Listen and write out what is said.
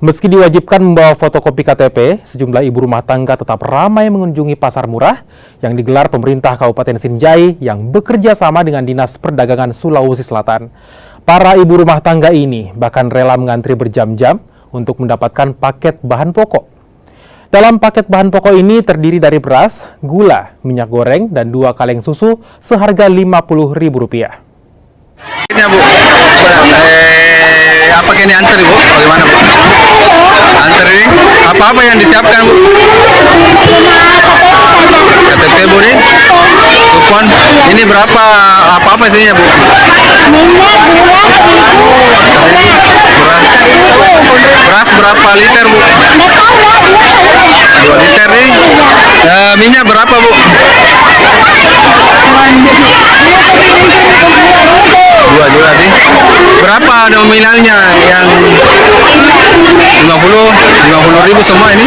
Meski diwajibkan membawa fotokopi KTP, sejumlah ibu rumah tangga tetap ramai mengunjungi pasar murah yang digelar pemerintah Kabupaten Sinjai yang bekerja sama dengan Dinas Perdagangan Sulawesi Selatan. Para ibu rumah tangga ini bahkan rela mengantri berjam-jam untuk mendapatkan paket bahan pokok. Dalam paket bahan pokok ini terdiri dari beras, gula, minyak goreng, dan 2 kaleng susu seharga Rp50.000. Ini Bu, apa ini antar Bu? Bagaimana Bu? Antar ini apa-apa yang disiapkan Bu? KTP Bu nih? Kupon. Ini berapa? Apa-apa isinya Bu? Minyak, Beras berapa liter Bu? 2 liter nih. Minyak berapa Bu? 2 juga nih. Berapa nominalnya yang 50.000 semua ini?